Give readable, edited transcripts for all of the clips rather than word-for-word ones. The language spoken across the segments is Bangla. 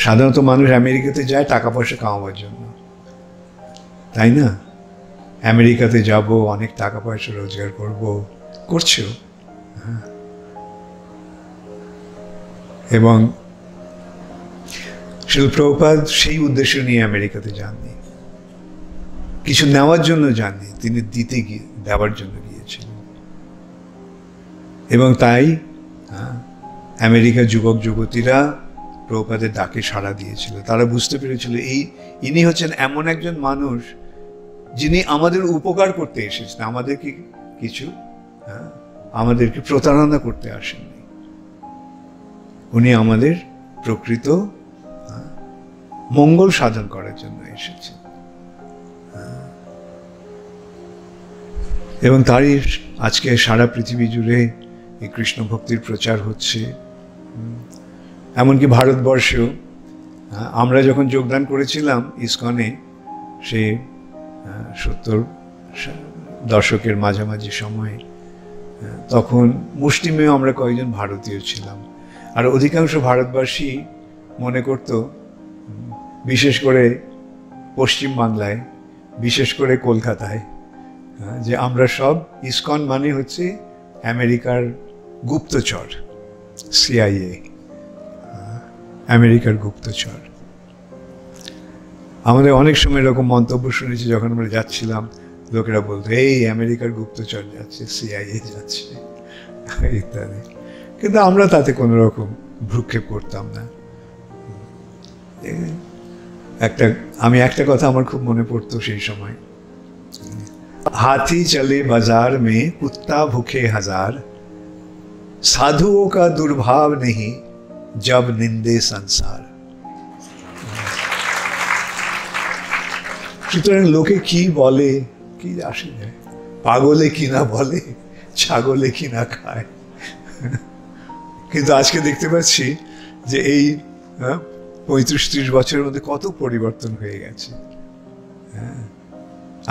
সাধারণত মানুষ আমেরিকাতে যায় টাকা পয়সা কামাবার জন্য, তাই না? আমেরিকাতে যাব, অনেক টাকা পয়সা রোজগার করব, করছেও। এবং শিল প্রভুপাদ সেই উদ্দেশ্য নিয়ে আমেরিকাতে যাননি, কিছু নেওয়ার জন্য যাননি, তিনি দেওয়ার জন্য গিয়েছিলেন। এবং তাই আমেরিকার যুবক যুবতীরা প্রভুপাদের ডাকে সাড়া দিয়েছিল। তারা বুঝতে পেরেছিল ইনি হচ্ছেন এমন একজন মানুষ যিনি আমাদের উপকার করতে এসেছেন, আমাদেরকে কিছু আমাদেরকে প্রতারণা করতে আসেননি। উনি আমাদের প্রকৃত মঙ্গল সাধন করার জন্য এসেছেন। এবং তারই আজকে সারা পৃথিবী জুড়ে এই কৃষ্ণ ভক্তির প্রচার হচ্ছে। এমনকি ভারতবর্ষেও আমরা যখন যোগদান করেছিলাম ইসকনে, সে 70 দশকের মাঝামাঝি সময়ে, তখন মুষ্টিমেয় আমরা কয়েকজন ভারতীয় ছিলাম। আর অধিকাংশ ভারতবাসী মনে করত, বিশেষ করে পশ্চিম বাংলায়, বিশেষ করে কলকাতায়, যে আমরা সব ইসকন মানে হচ্ছে আমেরিকার গুপ্তচর, CIA, আমেরিকার গুপ্তচর। আমাদের অনেক সময় এরকম মন্তব্য শুনেছি যখন আমরা যাচ্ছিলাম, লোকেরা বলতো এই আমেরিকার গুপ্তচর যাচ্ছে, CIA যাচ্ছে ইত্যাদি। কিন্তু আমরা তাতে কোনো রকম ভ্রুক্ষেপ করতাম না। আমি একটা কথা আমার খুব মনে পড়তো সেই সময়, हाथी चले बाजार में कुत्ता भूखे हजार, साधुओं का दुर्भाव नहीं जब निंदे संसार। সুতরাং লোকে কি বলে কি আসে যায়, পাগলে কি না বলে, ছাগলে কি না খায়। কিন্তু আজকে দেখতে পাচ্ছি যে এই 35-30 বছরের মধ্যে কত পরিবর্তন হয়ে গেছে।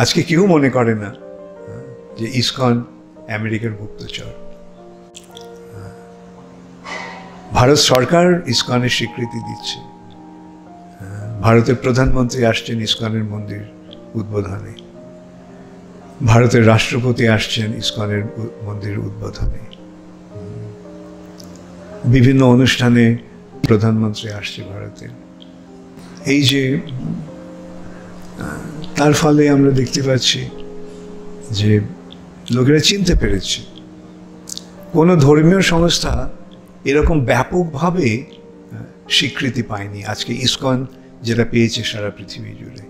আজকে কেউ মনে করে না যে ইসকন আমেরিকার গুপ্তচর। ভারত সরকার ইসকনের স্বীকৃতি দিচ্ছে। ভারতের প্রধানমন্ত্রী আসছেন ইসকনের মন্দির উদ্বোধনে, ভারতের রাষ্ট্রপতি আসছেন ইসকনের মন্দির উদ্বোধনে, বিভিন্ন অনুষ্ঠানে প্রধানমন্ত্রী আসছে ভারতের। এই যে তার ফলে আমরা দেখতে পাচ্ছি যে লোকেরা চিনতে পেরেছে কোনো ধর্মীয় সংস্থা এরকম ব্যাপকভাবে স্বীকৃতি পায়নি আজকে ইসকন যেটা পেয়েছে সারা পৃথিবী জুড়ে।